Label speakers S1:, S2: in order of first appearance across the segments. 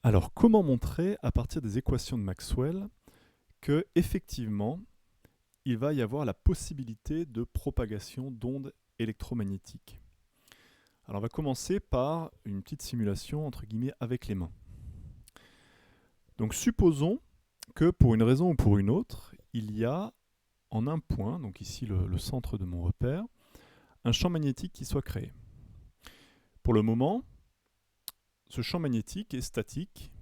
S1: Alors, comment montrer à partir des équations de Maxwell que effectivement, il va y avoir la possibilité de propagation d'ondes électromagnétiques? Alors, on va commencer par une petite simulation entre guillemets avec les mains. Donc, supposons que pour une raison ou pour une autre, il y a en un point, donc ici le centre de mon repère, un champ magnétique qui soit créé. Pour le moment, ce champ magnétique est statique.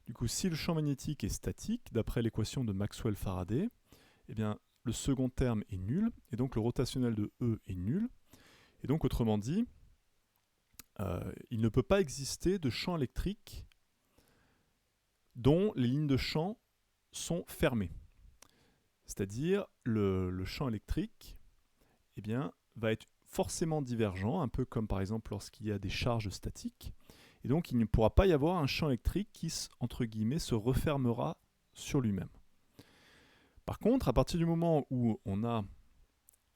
S1: Du coup, si le champ magnétique est statique, d'après l'équation de Maxwell-Faraday, eh bien, le second terme est nul, et donc le rotationnel de E est nul. Et donc, autrement dit, il ne peut pas exister de champ électrique dont les lignes de champ sont fermées. C'est-à-dire, le champ électrique eh bien, va être forcément divergent, un peu comme par exemple lorsqu'il y a des charges statiques. Et donc, il ne pourra pas y avoir un champ électrique qui, entre guillemets, se refermera sur lui-même. Par contre, à partir du moment où on a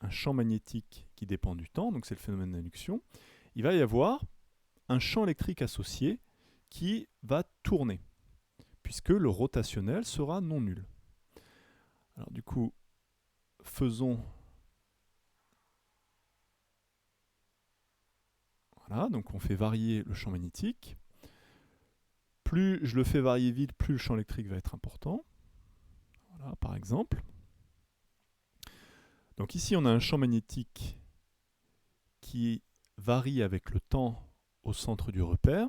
S1: un champ magnétique qui dépend du temps, donc c'est le phénomène d'induction, il va y avoir un champ électrique associé qui va tourner, puisque le rotationnel sera non nul. Alors du coup, faisons... Voilà, donc on fait varier le champ magnétique. Plus je le fais varier vite, plus le champ électrique va être important. Voilà, par exemple. Donc ici, on a un champ magnétique qui varie avec le temps au centre du repère.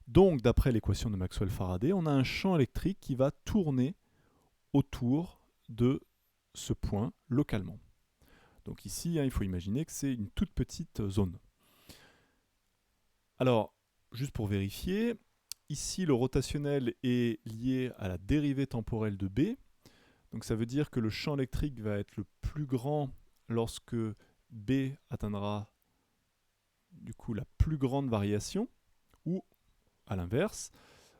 S1: Donc, d'après l'équation de Maxwell-Faraday, on a un champ électrique qui va tourner autour de ce point localement. Donc ici, il faut imaginer que c'est une toute petite zone. Alors, juste pour vérifier, ici, le rotationnel est lié à la dérivée temporelle de B. Donc ça veut dire que le champ électrique va être le plus grand lorsque B atteindra du coup la plus grande variation, ou à l'inverse,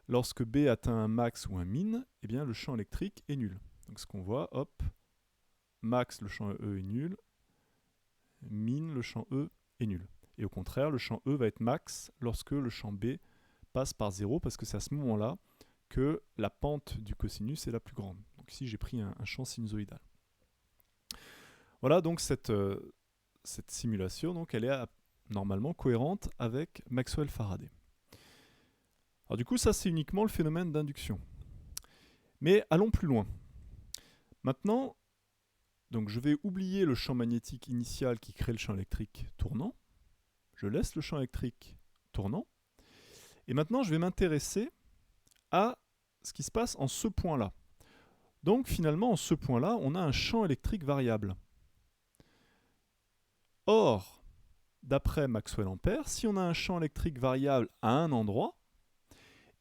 S1: lorsque B atteint un max ou un min, eh bien le champ électrique est nul. Donc ce qu'on voit, hop, max le champ E est nul, min le champ E est nul. Et au contraire, le champ E va être max lorsque le champ B passe par 0, parce que c'est à ce moment-là que la pente du cosinus est la plus grande. Donc ici j'ai pris un champ sinusoïdal. Voilà donc cette simulation, donc, elle est normalement cohérente avec Maxwell-Faraday. Alors du coup, ça c'est uniquement le phénomène d'induction. Mais allons plus loin. Maintenant, donc, je vais oublier le champ magnétique initial qui crée le champ électrique tournant. Je laisse le champ électrique tournant. Et maintenant, je vais m'intéresser à ce qui se passe en ce point-là. Donc finalement, en ce point-là, on a un champ électrique variable. Or, d'après Maxwell-Ampère, si on a un champ électrique variable à un endroit,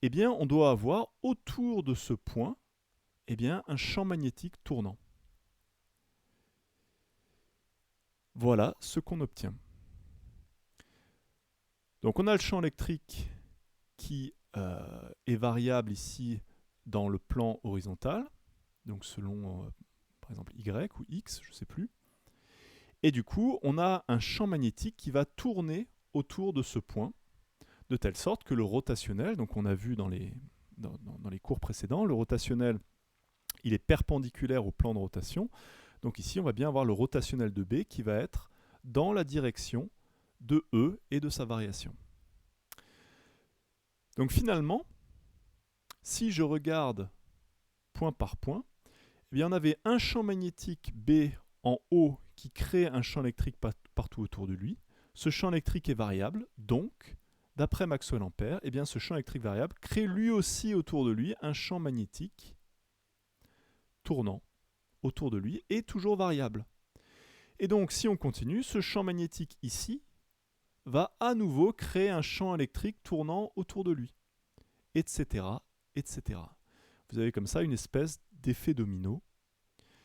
S1: eh bien, on doit avoir autour de ce point eh bien, un champ magnétique tournant. Voilà ce qu'on obtient. Donc on a le champ électrique qui est variable ici dans le plan horizontal, donc selon par exemple Y ou X, je ne sais plus. Et du coup, on a un champ magnétique qui va tourner autour de ce point, de telle sorte que le rotationnel, donc on a vu dans les cours précédents, le rotationnel, il est perpendiculaire au plan de rotation. Donc ici, on va bien avoir le rotationnel de B qui va être dans la direction de E et de sa variation. Donc finalement, si je regarde point par point, eh bien on avait un champ magnétique B en haut qui crée un champ électrique partout autour de lui. Ce champ électrique est variable, donc, d'après Maxwell-Ampère, eh bien ce champ électrique variable crée lui aussi autour de lui un champ magnétique tournant autour de lui et toujours variable. Et donc, si on continue, ce champ magnétique ici va à nouveau créer un champ électrique tournant autour de lui, etc., etc. Vous avez comme ça une espèce d'effet domino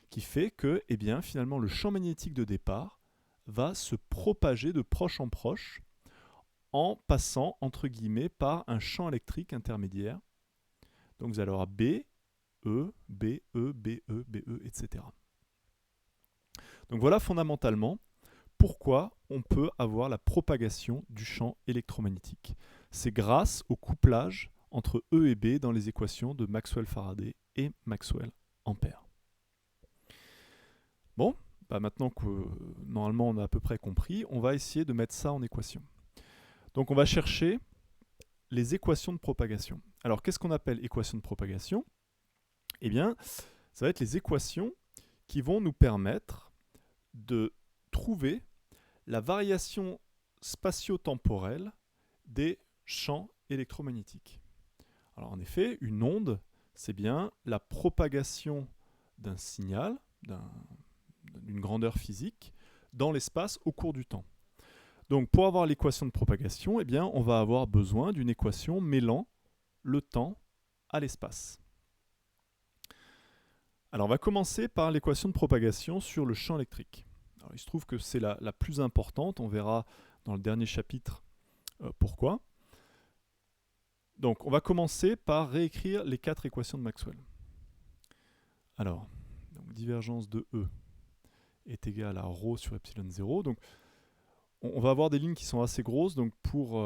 S1: qui fait que, eh bien, finalement, le champ magnétique de départ va se propager de proche en proche en passant, entre guillemets, par un champ électrique intermédiaire. Donc vous allez avoir B, E, B, E, B, E, B, E, etc. Donc voilà fondamentalement pourquoi on peut avoir la propagation du champ électromagnétique. C'est grâce au couplage entre E et B dans les équations de Maxwell-Faraday et Maxwell-Ampère. Bon, maintenant que normalement on a à peu près compris, on va essayer de mettre ça en équation. Donc on va chercher les équations de propagation. Alors qu'est-ce qu'on appelle équation de propagation? Eh bien, ça va être les équations qui vont nous permettre de trouver la variation spatio-temporelle des champs électromagnétiques. Alors en effet, une onde, c'est bien la propagation d'un signal, d'une grandeur physique, dans l'espace au cours du temps. Donc pour avoir l'équation de propagation, eh bien, on va avoir besoin d'une équation mêlant le temps à l'espace. Alors on va commencer par l'équation de propagation sur le champ électrique. Alors, il se trouve que c'est la plus importante, on verra dans le dernier chapitre pourquoi. Donc on va commencer par réécrire les 4 équations de Maxwell. Alors, donc, divergence de E est égale à ρ sur epsilon 0. Donc on va avoir des lignes qui sont assez grosses, donc pour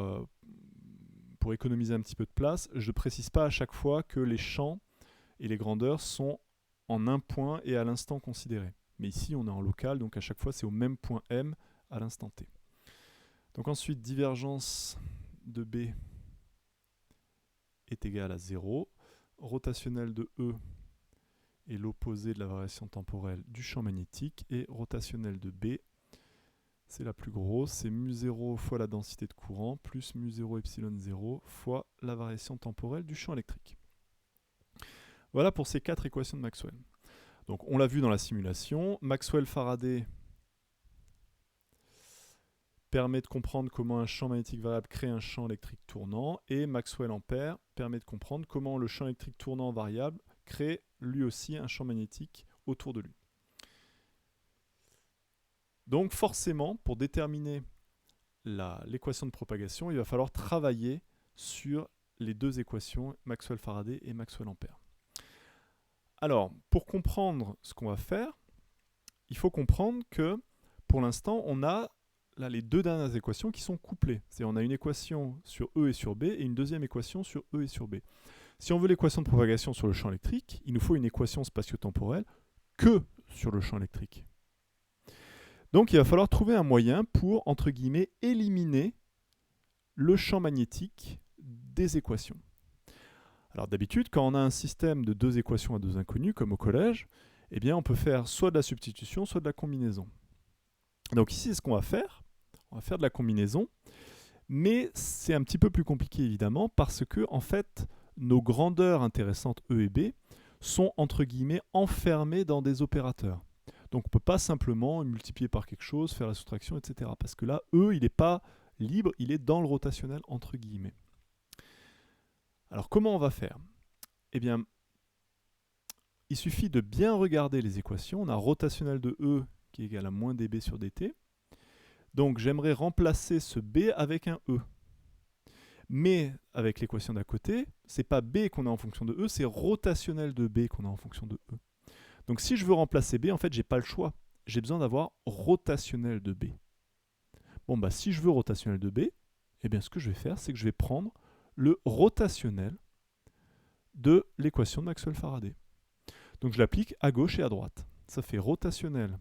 S1: économiser un petit peu de place, je ne précise pas à chaque fois que les champs et les grandeurs sont en un point et à l'instant considéré. Mais ici, on est en local, donc à chaque fois, c'est au même point M à l'instant T. Donc ensuite, divergence de B est égale à 0. Rotationnelle de E est l'opposé de la variation temporelle du champ magnétique. Et rotationnelle de B, c'est la plus grosse, c'est μ0 fois la densité de courant plus μ0 epsilon 0 fois la variation temporelle du champ électrique. Voilà pour ces 4 équations de Maxwell. Donc on l'a vu dans la simulation, Maxwell-Faraday permet de comprendre comment un champ magnétique variable crée un champ électrique tournant, et Maxwell-Ampère permet de comprendre comment le champ électrique tournant variable crée lui aussi un champ magnétique autour de lui. Donc forcément, pour déterminer l'équation de propagation, il va falloir travailler sur les 2 équations, Maxwell-Faraday et Maxwell-Ampère. Alors, pour comprendre ce qu'on va faire, il faut comprendre que pour l'instant, on a là les 2 dernières équations qui sont couplées. C'est-à-dire on a une équation sur E et sur B et une deuxième équation sur E et sur B. Si on veut l'équation de propagation sur le champ électrique, il nous faut une équation spatio-temporelle que sur le champ électrique. Donc il va falloir trouver un moyen pour, entre guillemets, éliminer le champ magnétique des équations. Alors d'habitude, quand on a un système de 2 équations à 2 inconnues, comme au collège, eh bien on peut faire soit de la substitution, soit de la combinaison. Donc ici, c'est ce qu'on va faire. On va faire de la combinaison, mais c'est un petit peu plus compliqué évidemment, parce que en fait, nos grandeurs intéressantes E et B sont entre guillemets enfermées dans des opérateurs. Donc on ne peut pas simplement multiplier par quelque chose, faire la soustraction, etc. Parce que là, E, il n'est pas libre, il est dans le rotationnel entre guillemets. Alors comment on va faire? Eh bien, il suffit de bien regarder les équations. On a rotationnel de E qui est égal à moins dB sur dt. Donc j'aimerais remplacer ce B avec un E. Mais avec l'équation d'à côté, ce n'est pas B qu'on a en fonction de E, c'est rotationnel de B qu'on a en fonction de E. Donc si je veux remplacer B, en fait, je n'ai pas le choix. J'ai besoin d'avoir rotationnel de B. Bon, bah si je veux rotationnel de B, eh bien ce que je vais faire, c'est que je vais prendre le rotationnel de l'équation de Maxwell-Faraday. Donc je l'applique à gauche et à droite. Ça fait rotationnel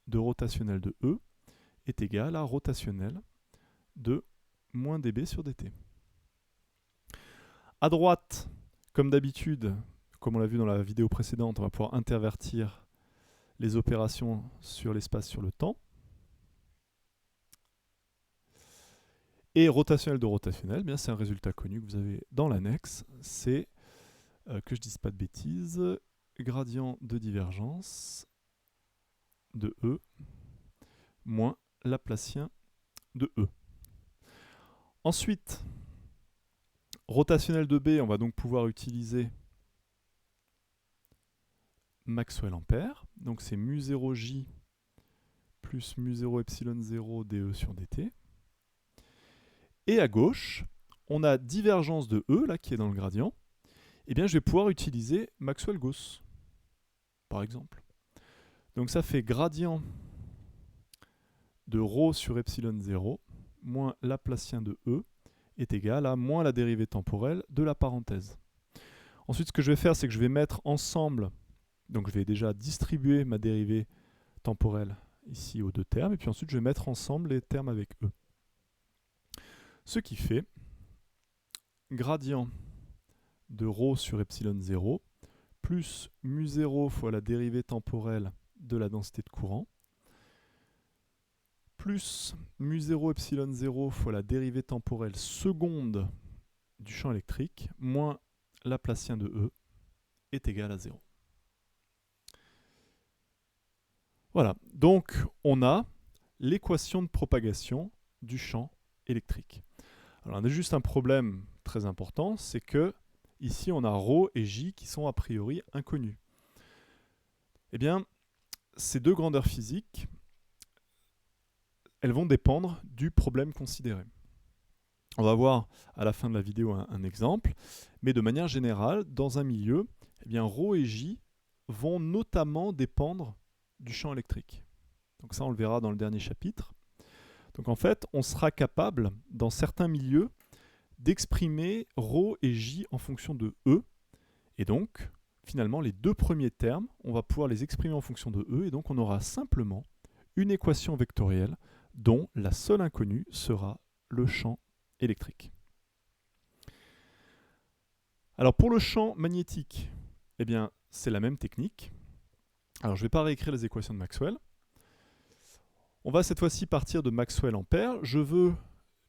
S1: de E est égal à rotationnel de moins dB sur dt. À droite, comme d'habitude, comme on l'a vu dans la vidéo précédente, on va pouvoir intervertir les opérations sur l'espace, sur le temps. Et rotationnel de rotationnel, bien c'est un résultat connu que vous avez dans l'annexe. C'est, que je ne dise pas de bêtises, gradient de divergence de E moins Laplacien de E. Ensuite, rotationnel de B, on va donc pouvoir utiliser Maxwell-Ampère. Donc c'est μ0j plus μ0 epsilon 0 dE sur dt. Et à gauche, on a divergence de E, là, qui est dans le gradient. Eh bien, je vais pouvoir utiliser Maxwell-Gauss, par exemple. Donc ça fait gradient de ρ sur epsilon 0 moins Laplacien de E est égal à moins la dérivée temporelle de la parenthèse. Ensuite, ce que je vais faire, c'est que je vais mettre ensemble, donc je vais déjà distribuer ma dérivée temporelle ici aux deux termes, et puis ensuite je vais mettre ensemble les termes avec eux. Ce qui fait gradient de ρ sur epsilon 0 plus mu0 fois la dérivée temporelle de la densité de courant plus mu0 epsilon 0 fois la dérivée temporelle seconde du champ électrique moins Laplacien de E est égal à 0. Voilà, donc on a l'équation de propagation du champ électrique. Alors on a juste un problème très important, c'est que ici on a ρ et J qui sont a priori inconnus. Eh bien, ces deux grandeurs physiques, elles vont dépendre du problème considéré. On va voir à la fin de la vidéo un exemple, mais de manière générale, dans un milieu, eh bien, ρ et J vont notamment dépendre du champ électrique. Donc ça, on le verra dans le dernier chapitre. Donc en fait, on sera capable, dans certains milieux, d'exprimer ρ et J en fonction de E. Et donc, finalement, les deux premiers termes, on va pouvoir les exprimer en fonction de E. Et donc, on aura simplement une équation vectorielle dont la seule inconnue sera le champ électrique. Alors pour le champ magnétique, eh bien, c'est la même technique. Alors je ne vais pas réécrire les équations de Maxwell. On va cette fois-ci partir de Maxwell ampère. Je veux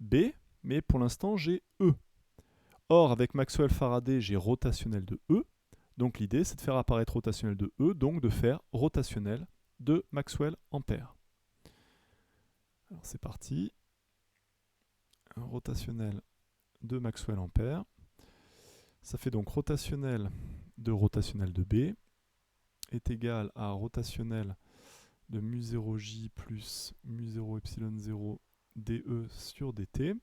S1: B, mais pour l'instant j'ai E. Or, avec Maxwell Faraday, j'ai rotationnel de E. Donc l'idée, c'est de faire apparaître rotationnel de E, donc de faire rotationnel de Maxwell ampère. Alors c'est parti. Un rotationnel de Maxwell ampère. Ça fait donc rotationnel de B est égal à rotationnel de mu0j plus mu0 epsilon 0 dE sur dt.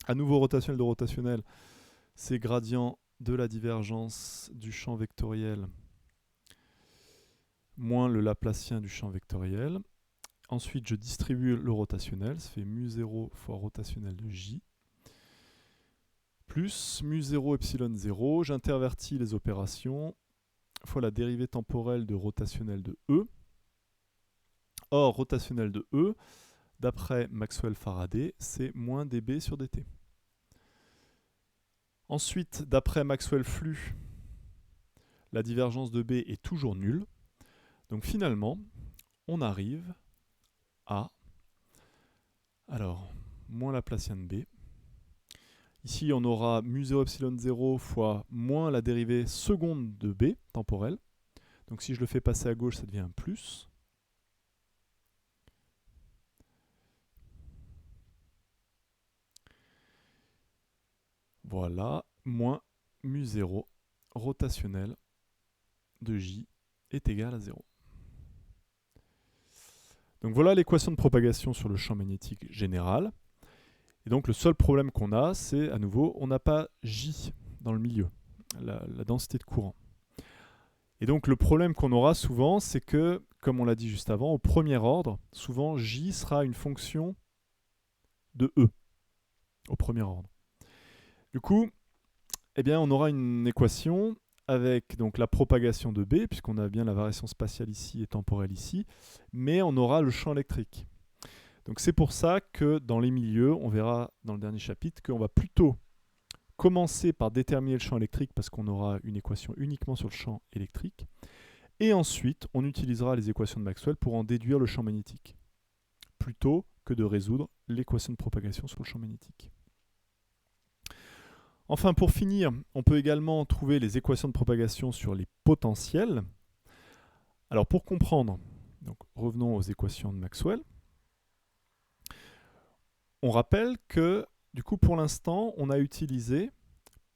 S1: À nouveau rotationnel, c'est gradient de la divergence du champ vectoriel moins le Laplacien du champ vectoriel. Ensuite, je distribue le rotationnel, ça fait mu0 fois rotationnel de j plus mu0 epsilon 0, j'intervertis les opérations, fois la dérivée temporelle de rotationnel de E. Or, rotationnel de E, d'après Maxwell-Faraday, c'est moins dB sur dt. Ensuite, d'après Maxwell-Flux, la divergence de B est toujours nulle. Donc finalement, on arrive à, alors, moins Laplacien de B. Ici, on aura mu0 epsilon 0 fois moins la dérivée seconde de B, temporelle. Donc si je le fais passer à gauche, ça devient un plus. Voilà, moins mu0 rotationnel de J est égal à 0. Donc voilà l'équation de propagation sur le champ magnétique général. Et donc le seul problème qu'on a, c'est à nouveau, on n'a pas J dans le milieu, la densité de courant. Et donc le problème qu'on aura souvent, c'est que, comme on l'a dit juste avant, au premier ordre, souvent J sera une fonction de E, au premier ordre. Du coup, eh bien, on aura une équation avec donc, la propagation de B, puisqu'on a bien la variation spatiale ici et temporelle ici, mais on aura le champ électrique. Donc c'est pour ça que dans les milieux, on verra dans le dernier chapitre qu'on va plutôt commencer par déterminer le champ électrique parce qu'on aura une équation uniquement sur le champ électrique. Et ensuite, on utilisera les équations de Maxwell pour en déduire le champ magnétique, plutôt que de résoudre l'équation de propagation sur le champ magnétique. Enfin, pour finir, on peut également trouver les équations de propagation sur les potentiels. Alors pour comprendre, donc revenons aux équations de Maxwell. On rappelle que, du coup, pour l'instant, on a utilisé,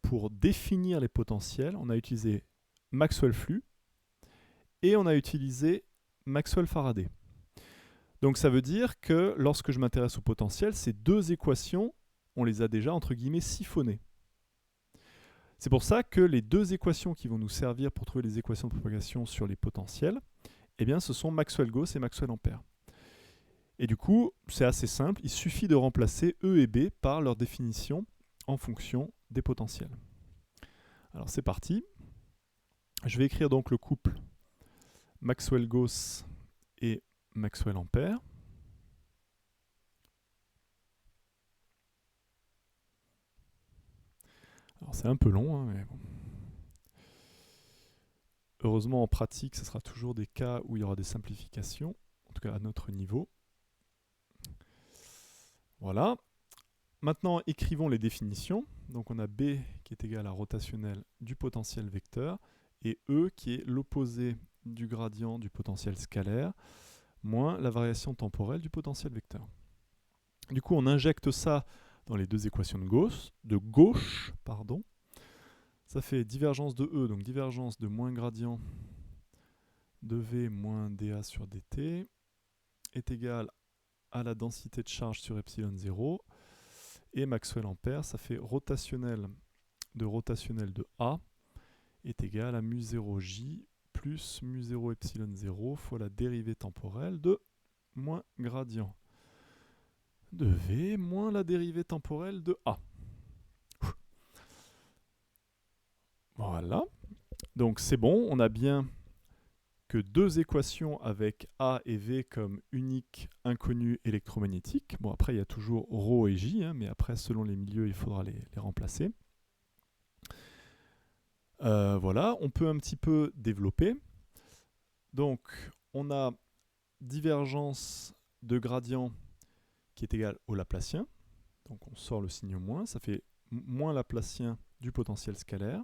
S1: pour définir les potentiels, on a utilisé Maxwell-Flux et on a utilisé Maxwell-Faraday. Donc ça veut dire que lorsque je m'intéresse au potentiel, ces deux équations, on les a déjà, entre guillemets, siphonnées. C'est pour ça que les deux équations qui vont nous servir pour trouver les équations de propagation sur les potentiels, eh bien, ce sont Maxwell-Gauss et Maxwell-Ampère. Et du coup, c'est assez simple, il suffit de remplacer E et B par leur définition en fonction des potentiels. Alors c'est parti. Je vais écrire donc le couple Maxwell-Gauss et Maxwell-Ampère. Alors c'est un peu long, hein, mais bon. Heureusement, en pratique, ce sera toujours des cas où il y aura des simplifications, en tout cas à notre niveau. Voilà. Maintenant, écrivons les définitions. Donc on a B qui est égal à rotationnel du potentiel vecteur et E qui est l'opposé du gradient du potentiel scalaire moins la variation temporelle du potentiel vecteur. Du coup, on injecte ça dans les deux équations de gauche. Ça fait divergence de E, donc divergence de moins gradient de V moins dA sur dt est égal à la densité de charge sur epsilon 0. Et Maxwell-Ampère, ça fait rotationnel de A est égal à mu0j plus mu0 epsilon 0 fois la dérivée temporelle de moins gradient de V moins la dérivée temporelle de A. Voilà. Donc c'est bon, on a bien que deux équations avec A et V comme uniques inconnus électromagnétiques. Bon, après, il y a toujours ρ et j, hein, mais après, selon les milieux, il faudra les remplacer. Voilà, on peut un petit peu développer. Donc, on a divergence de gradient qui est égale au Laplacien. Donc, on sort le signe moins, ça fait moins Laplacien du potentiel scalaire,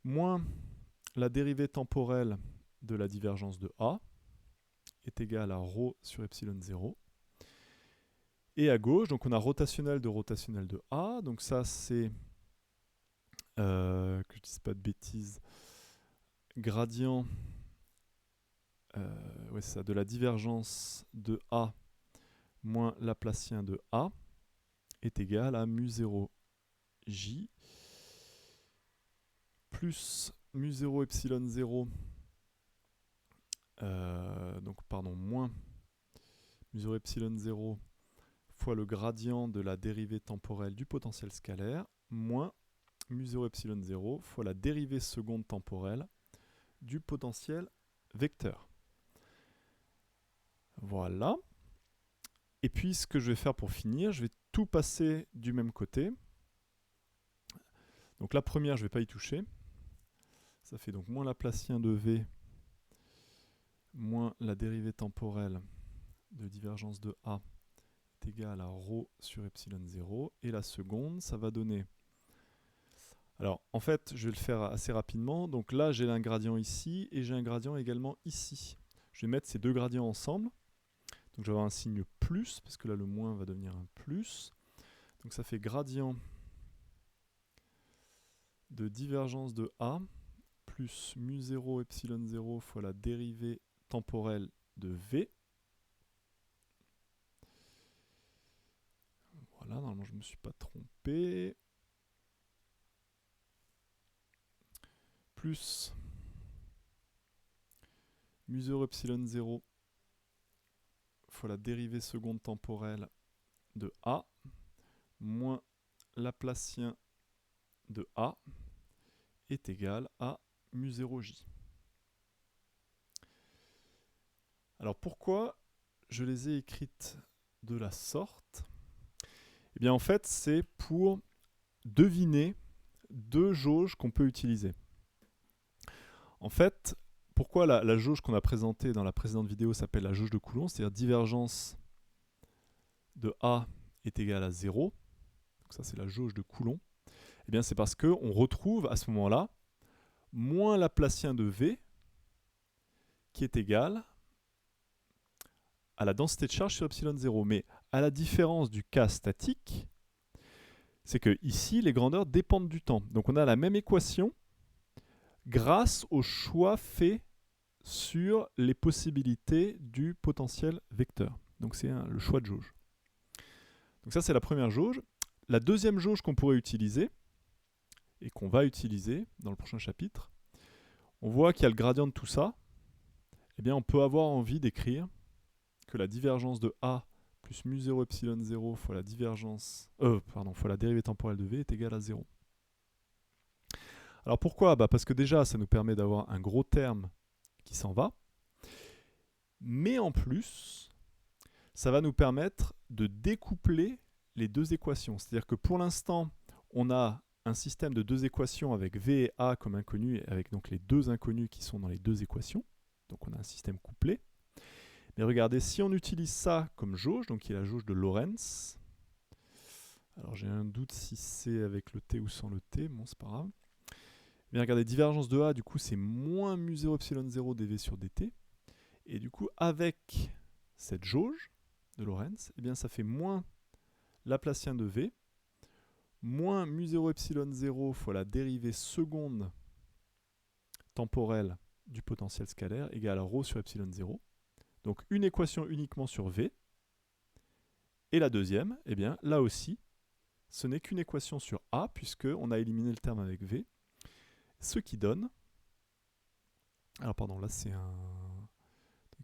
S1: moins la dérivée temporelle de la divergence de A est égale à ρ sur epsilon 0. Et à gauche, donc on a rotationnel de A. Donc ça, c'est, que je ne dise pas de bêtises, gradient ouais, ça, de la divergence de A moins Laplacien de A est égal à mu0 j plus mu0 epsilon 0 moins mu0 epsilon 0 fois le gradient de la dérivée temporelle du potentiel scalaire moins mu0 epsilon 0 fois la dérivée seconde temporelle du potentiel vecteur. Voilà. Et puis ce que je vais faire pour finir, je vais tout passer du même côté. Donc la première, je ne vais pas y toucher. Ça fait donc moins Laplacien de V moins la dérivée temporelle de divergence de A est égale à ρ sur epsilon 0. Et la seconde, ça va donner... Alors, en fait, je vais le faire assez rapidement. Donc là, j'ai un gradient ici et j'ai un gradient également ici. Je vais mettre ces deux gradients ensemble. Donc je vais avoir un signe plus, parce que là, le moins va devenir un plus. Donc ça fait gradient de divergence de A plus mu0 epsilon 0 fois la dérivée temporelle de V. Voilà, normalement je ne me suis pas trompé. Plus mu0 epsilon 0 fois la dérivée seconde temporelle de A moins Laplacien de A est égal à mu0j. Alors pourquoi je les ai écrites de la sorte? Eh bien en fait c'est pour deviner deux jauges qu'on peut utiliser. En fait, pourquoi la jauge qu'on a présentée dans la précédente vidéo s'appelle la jauge de Coulomb, c'est-à-dire divergence de A est égale à 0. Donc ça c'est la jauge de Coulomb. Eh bien c'est parce qu'on retrouve à ce moment-là moins Laplacien de V qui est égal à la densité de charge sur epsilon 0. Mais à la différence du cas statique, c'est que ici les grandeurs dépendent du temps. Donc on a la même équation grâce au choix fait sur les possibilités du potentiel vecteur. Donc c'est le choix de jauge. Donc ça c'est la première jauge. La deuxième jauge qu'on pourrait utiliser, et qu'on va utiliser dans le prochain chapitre, on voit qu'il y a le gradient de tout ça. Eh bien on peut avoir envie d'écrire que la divergence de A plus mu 0 epsilon 0 fois la fois la dérivée temporelle de V est égale à 0. Alors pourquoi? Parce que déjà, ça nous permet d'avoir un gros terme qui s'en va, mais en plus, ça va nous permettre de découpler les deux équations. C'est-à-dire que pour l'instant, on a un système de deux équations avec V et A comme inconnus, et avec donc les deux inconnus qui sont dans les deux équations. Donc on a un système couplé. Mais regardez, si on utilise ça comme jauge, donc qui est la jauge de Lorentz, alors j'ai un doute si c'est avec le T ou sans le T, bon c'est pas grave. Mais regardez, divergence de A, du coup c'est moins mu 0 epsilon 0 dV sur dt. Et du coup, avec cette jauge de Lorentz, eh bien ça fait moins Laplacien de V, moins mu 0 epsilon 0 fois la dérivée seconde temporelle du potentiel scalaire égale à ρ sur epsilon 0. Donc une équation uniquement sur V. Et la deuxième, eh bien là aussi, ce n'est qu'une équation sur A, puisqu'on a éliminé le terme avec V. Ce qui donne... Alors pardon, là c'est un...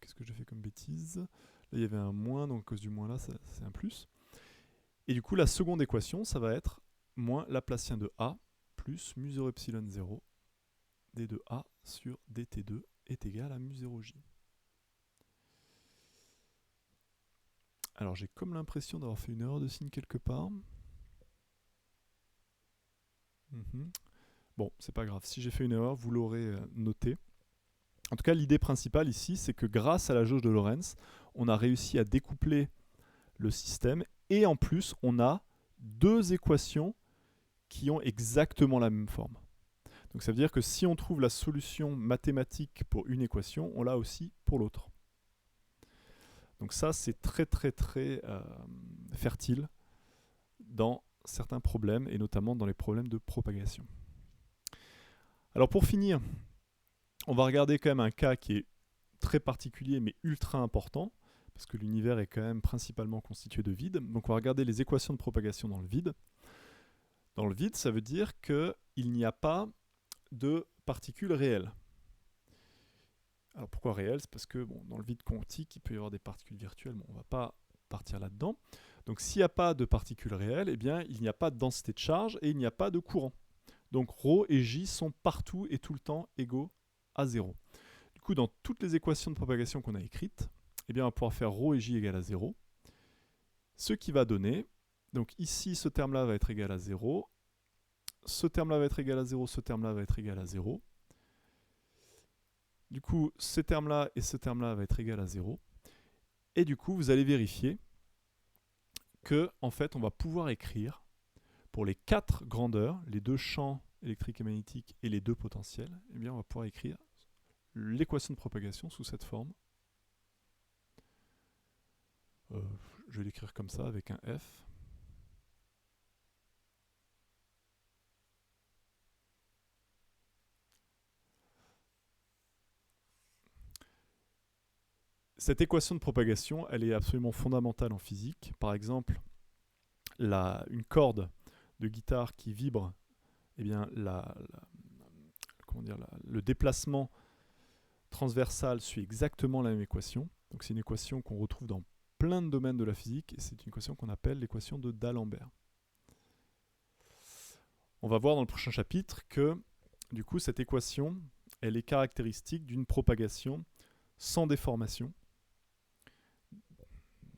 S1: Qu'est-ce que j'ai fait comme bêtise? Là il y avait un moins, donc à cause du moins là, c'est un plus. Et du coup, la seconde équation, ça va être moins Laplacien de A plus mu 0 epsilon 0 d de A sur dt2 est égal à mu 0j. Alors j'ai comme l'impression d'avoir fait une erreur de signe quelque part. Bon, c'est pas grave. Si j'ai fait une erreur, vous l'aurez noté. En tout cas, l'idée principale ici, c'est que grâce à la jauge de Lorentz, on a réussi à découpler le système et en plus, on a deux équations qui ont exactement la même forme. Donc ça veut dire que si on trouve la solution mathématique pour une équation, on l'a aussi pour l'autre. Donc ça, c'est très fertile dans certains problèmes, et notamment dans les problèmes de propagation. Alors pour finir, on va regarder quand même un cas qui est très particulier, mais ultra important, parce que l'univers est quand même principalement constitué de vide. Donc on va regarder les équations de propagation dans le vide. Dans le vide, ça veut dire qu'il n'y a pas de particules réelles. Alors pourquoi réelles? C'est parce que dans le vide quantique, il peut y avoir des particules virtuelles. Bon, on ne va pas partir là-dedans. Donc s'il n'y a pas de particules réelles, eh bien, il n'y a pas de densité de charge et il n'y a pas de courant. Donc ρ et j sont partout et tout le temps égaux à 0. Du coup, dans toutes les équations de propagation qu'on a écrites, eh bien, on va pouvoir faire ρ et j égale à 0. Ce qui va donner, donc ici, ce terme-là va être égal à 0. Ce terme-là va être égal à 0, ce terme-là va être égal à 0. Du coup, ces termes-là et ce terme-là va être égal à 0. Et du coup, vous allez vérifier que, en fait, on va pouvoir écrire pour les quatre grandeurs, les deux champs électriques et magnétiques et les deux potentiels, eh bien, on va pouvoir écrire l'équation de propagation sous cette forme. Je vais l'écrire comme ça, avec un F. Cette équation de propagation, elle est absolument fondamentale en physique. Par exemple, une corde de guitare qui vibre, eh bien, le déplacement transversal suit exactement la même équation. Donc c'est une équation qu'on retrouve dans plein de domaines de la physique, et c'est une équation qu'on appelle l'équation de D'Alembert. On va voir dans le prochain chapitre que, du coup, cette équation, elle est caractéristique d'une propagation sans déformation.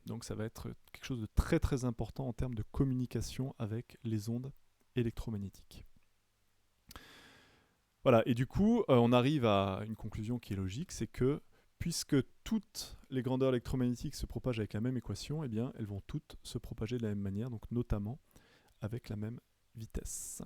S1: Donc ça va être quelque chose de très important en termes de communication avec les ondes électromagnétiques. Voilà, et du coup, on arrive à une conclusion qui est logique, c'est que puisque toutes les grandeurs électromagnétiques se propagent avec la même équation, eh bien, elles vont toutes se propager de la même manière, donc notamment avec la même vitesse.